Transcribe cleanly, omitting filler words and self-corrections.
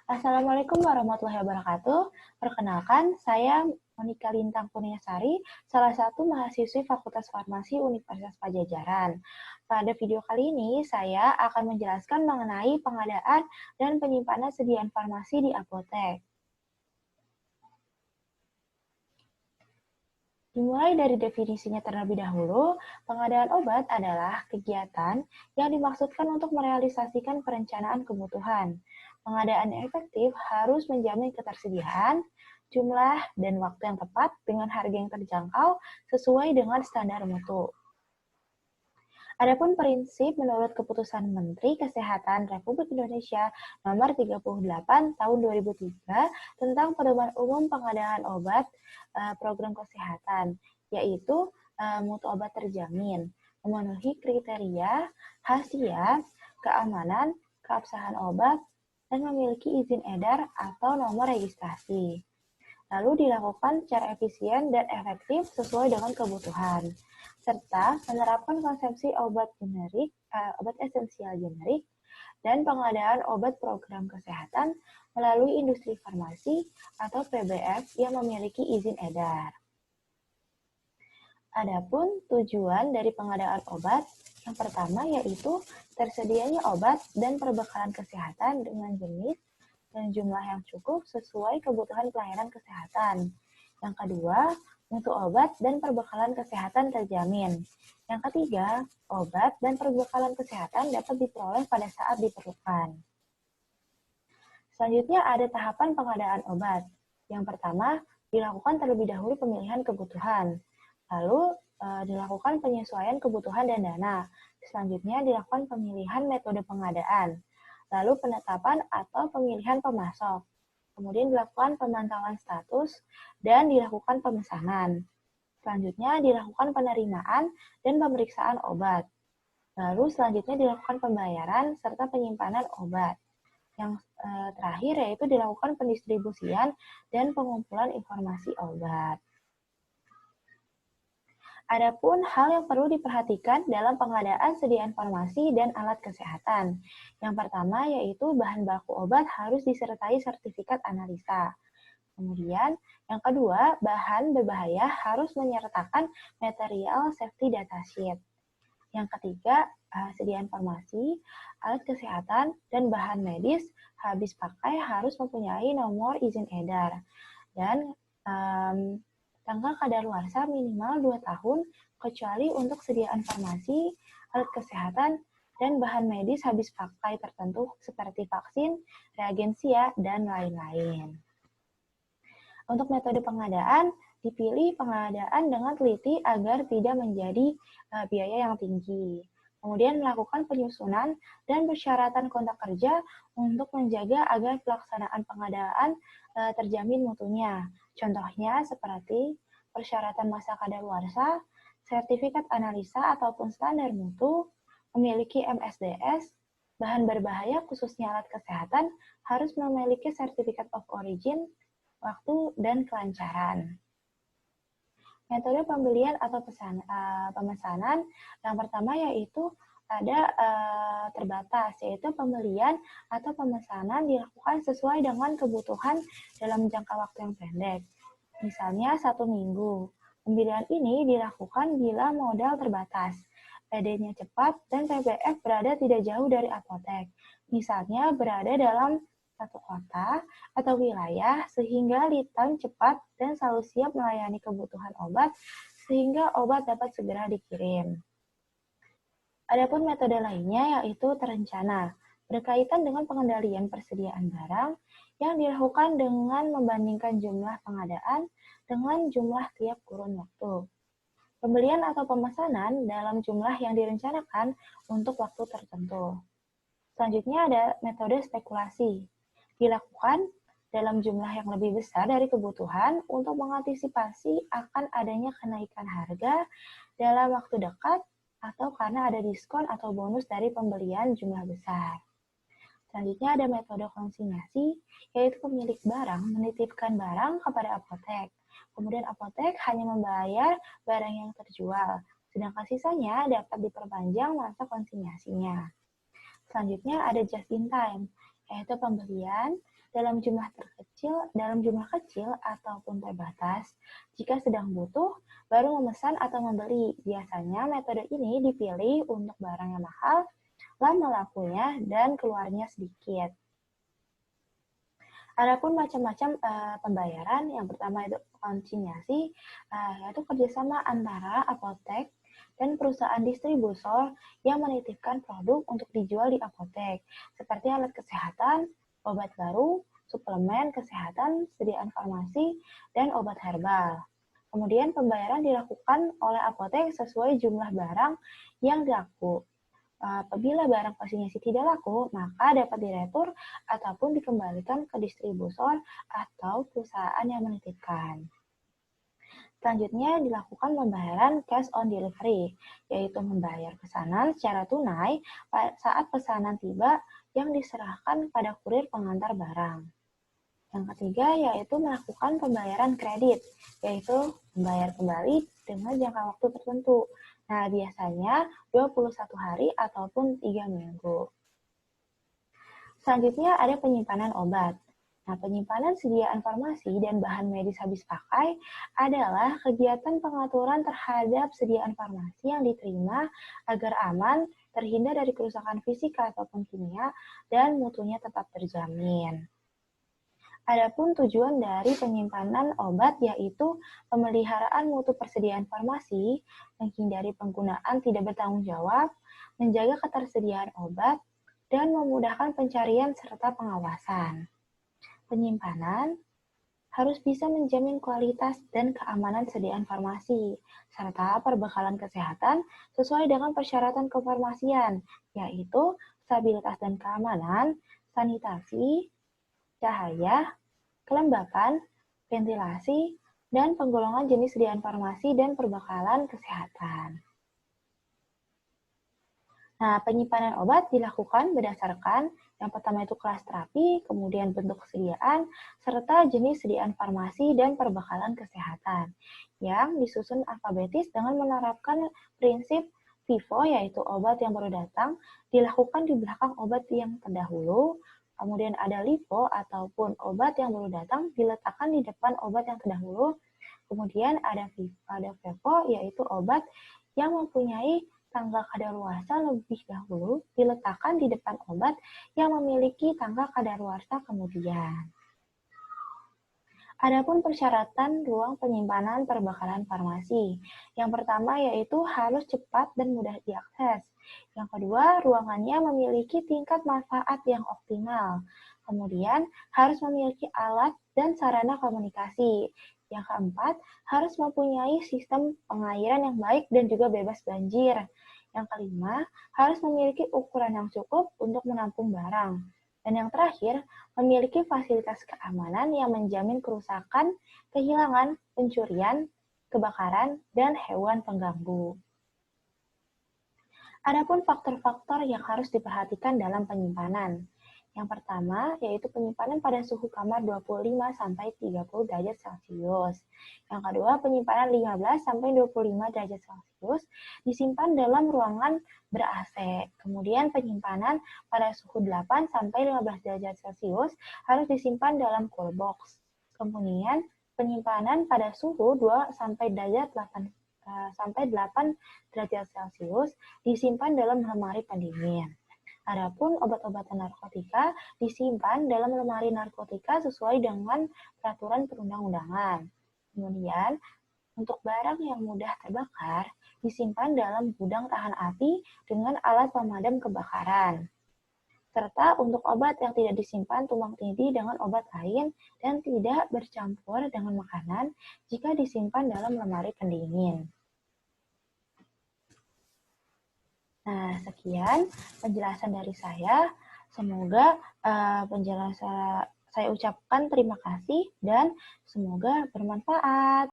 Assalamualaikum warahmatullahi wabarakatuh. Perkenalkan, saya Monika Lintang Kurniasari, salah satu mahasiswi Fakultas Farmasi Universitas Padjadjaran. Pada video kali ini, saya akan menjelaskan mengenai pengadaan dan penyimpanan sediaan farmasi di apotek. Dimulai dari definisinya terlebih dahulu, pengadaan obat adalah kegiatan yang dimaksudkan untuk merealisasikan perencanaan kebutuhan. Pengadaan yang efektif harus menjamin ketersediaan, jumlah, dan waktu yang tepat dengan harga yang terjangkau sesuai dengan standar mutu. Adapun prinsip menurut Keputusan Menteri Kesehatan Republik Indonesia Nomor 38 Tahun 2003 tentang Pedoman Umum Pengadaan Obat Program Kesehatan, yaitu mutu obat terjamin, memenuhi kriteria, khasiat, keamanan, keabsahan obat, dan memiliki izin edar atau nomor registrasi. Lalu dilakukan secara efisien dan efektif sesuai dengan kebutuhan, serta menerapkan konsepsi obat esensial generik, dan pengadaan obat program kesehatan melalui industri farmasi atau PBF yang memiliki izin edar. Adapun tujuan dari pengadaan obat, yang pertama yaitu tersedianya obat dan perbekalan kesehatan dengan jenis dan jumlah yang cukup sesuai kebutuhan pelayanan kesehatan. Yang kedua, mutu obat dan perbekalan kesehatan terjamin. Yang ketiga, obat dan perbekalan kesehatan dapat diperoleh pada saat diperlukan. Selanjutnya ada tahapan pengadaan obat. Yang pertama, dilakukan terlebih dahulu pemilihan kebutuhan. Lalu dilakukan penyesuaian kebutuhan dan dana. Selanjutnya dilakukan pemilihan metode pengadaan. Lalu penetapan atau pemilihan pemasok. Kemudian dilakukan pemantauan status dan dilakukan pemesanan. Selanjutnya dilakukan penerimaan dan pemeriksaan obat. Lalu selanjutnya dilakukan pembayaran serta penyimpanan obat. Yang terakhir yaitu dilakukan pendistribusian dan pengumpulan informasi obat. Adapun hal yang perlu diperhatikan dalam pengadaan sediaan farmasi dan alat kesehatan. Yang pertama yaitu bahan baku obat harus disertai sertifikat analisa. Kemudian yang kedua, bahan berbahaya harus menyertakan material safety datasheet. Yang ketiga, sediaan farmasi, alat kesehatan, dan bahan medis habis pakai harus mempunyai nomor izin edar. Dan tanggal kadaluarsa minimal 2 tahun, kecuali untuk sediaan farmasi, alat kesehatan, dan bahan medis habis pakai tertentu seperti vaksin, reagensia, dan lain-lain. Untuk metode pengadaan, dipilih pengadaan dengan teliti agar tidak menjadi biaya yang tinggi. Kemudian melakukan penyusunan dan persyaratan kontrak kerja untuk menjaga agar pelaksanaan pengadaan terjamin mutunya. Contohnya seperti persyaratan masa kadaluarsa, sertifikat analisa ataupun standar mutu, memiliki MSDS, bahan berbahaya khususnya alat kesehatan harus memiliki sertifikat of origin, waktu, dan kelancaran. Metode pembelian atau pemesanan yang pertama yaitu ada terbatas, yaitu pembelian atau pemesanan dilakukan sesuai dengan kebutuhan dalam jangka waktu yang pendek. Misalnya 1 minggu. Pembelian ini dilakukan bila modal terbatas, PD-nya cepat, dan PBF berada tidak jauh dari apotek. Misalnya berada dalam satu kota atau wilayah sehingga lead time cepat dan selalu siap melayani kebutuhan obat sehingga obat dapat segera dikirim. Adapun metode lainnya yaitu terencana, berkaitan dengan pengendalian persediaan barang yang dilakukan dengan membandingkan jumlah pengadaan dengan jumlah tiap kurun waktu. Pembelian atau pemesanan dalam jumlah yang direncanakan untuk waktu tertentu. Selanjutnya ada metode spekulasi, dilakukan dalam jumlah yang lebih besar dari kebutuhan untuk mengantisipasi akan adanya kenaikan harga dalam waktu dekat atau karena ada diskon atau bonus dari pembelian jumlah besar. Selanjutnya ada metode konsinyasi, yaitu pemilik barang menitipkan barang kepada apotek. Kemudian apotek hanya membayar barang yang terjual, sedangkan sisanya dapat diperpanjang masa konsinyasinya. Selanjutnya ada just in time, yaitu pembelian dalam jumlah kecil ataupun terbatas. Jika sedang butuh, baru memesan atau membeli. Biasanya metode ini dipilih untuk barang yang mahal, lama lakunya, dan keluarnya sedikit. Adapun macam-macam pembayaran, yang pertama itu konsinyasi, yaitu kerjasama antara apotek dan perusahaan distributor yang menitipkan produk untuk dijual di apotek, seperti alat kesehatan, obat baru, suplemen kesehatan, sediaan farmasi, dan obat herbal. Kemudian pembayaran dilakukan oleh apotek sesuai jumlah barang yang dilaku. Apabila barang konsinyasi tidak laku, maka dapat diretur ataupun dikembalikan ke distributor atau perusahaan yang menitipkan. Selanjutnya dilakukan pembayaran cash on delivery, yaitu membayar pesanan secara tunai saat pesanan tiba yang diserahkan pada kurir pengantar barang. Yang ketiga yaitu melakukan pembayaran kredit, yaitu membayar kembali dengan jangka waktu tertentu. Nah, biasanya 21 hari ataupun 3 minggu. Selanjutnya ada penyimpanan obat. Nah, penyimpanan sediaan farmasi dan bahan medis habis pakai adalah kegiatan pengaturan terhadap sediaan farmasi yang diterima agar aman, terhindar dari kerusakan fisik ataupun kimia, dan mutunya tetap terjamin. Adapun tujuan dari penyimpanan obat yaitu pemeliharaan mutu persediaan farmasi, menghindari penggunaan tidak bertanggung jawab, menjaga ketersediaan obat, dan memudahkan pencarian serta pengawasan. Penyimpanan harus bisa menjamin kualitas dan keamanan sediaan farmasi, serta perbekalan kesehatan sesuai dengan persyaratan kefarmasian, yaitu stabilitas dan keamanan, sanitasi, cahaya, kelembapan, ventilasi, dan penggolongan jenis sediaan farmasi dan perbekalan kesehatan. Nah, penyimpanan obat dilakukan berdasarkan yang pertama itu kelas terapi, kemudian bentuk kesediaan, serta jenis sediaan farmasi dan perbekalan kesehatan, yang disusun alfabetis dengan menerapkan prinsip FIFO, yaitu obat yang baru datang, dilakukan di belakang obat yang terdahulu, kemudian ada LIFO ataupun obat yang baru datang diletakkan di depan obat yang terdahulu, kemudian ada FIFO, yaitu obat yang mempunyai tanggal kadaluarsa lebih dahulu diletakkan di depan obat yang memiliki tanggal kadaluarsa kemudian. Adapun persyaratan ruang penyimpanan perbekalan farmasi. Yang pertama yaitu harus cepat dan mudah diakses. Yang kedua, ruangannya memiliki tingkat manfaat yang optimal. Kemudian, harus memiliki alat dan sarana komunikasi. Yang keempat, harus mempunyai sistem pengairan yang baik dan juga bebas banjir. Yang kelima, harus memiliki ukuran yang cukup untuk menampung barang. Dan yang terakhir, memiliki fasilitas keamanan yang menjamin kerusakan, kehilangan, pencurian, kebakaran, dan hewan pengganggu. Adapun faktor-faktor yang harus diperhatikan dalam penyimpanan. Yang pertama, yaitu penyimpanan pada suhu kamar 25-30 derajat Celcius. Yang kedua, penyimpanan 15-25 derajat Celcius disimpan dalam ruangan ber-AC. Kemudian penyimpanan pada suhu 8-15 derajat Celcius harus disimpan dalam cool box. Kemudian penyimpanan pada suhu 2-8 derajat Celcius disimpan dalam lemari pendingin. Adapun obat-obatan narkotika disimpan dalam lemari narkotika sesuai dengan peraturan perundang-undangan. Kemudian, untuk barang yang mudah terbakar disimpan dalam gudang tahan api dengan alat pemadam kebakaran. Serta untuk obat yang tidak disimpan tumpang tindih dengan obat lain dan tidak bercampur dengan makanan jika disimpan dalam lemari pendingin. Nah, sekian penjelasan dari saya. Semoga penjelasan saya ucapkan terima kasih dan semoga bermanfaat.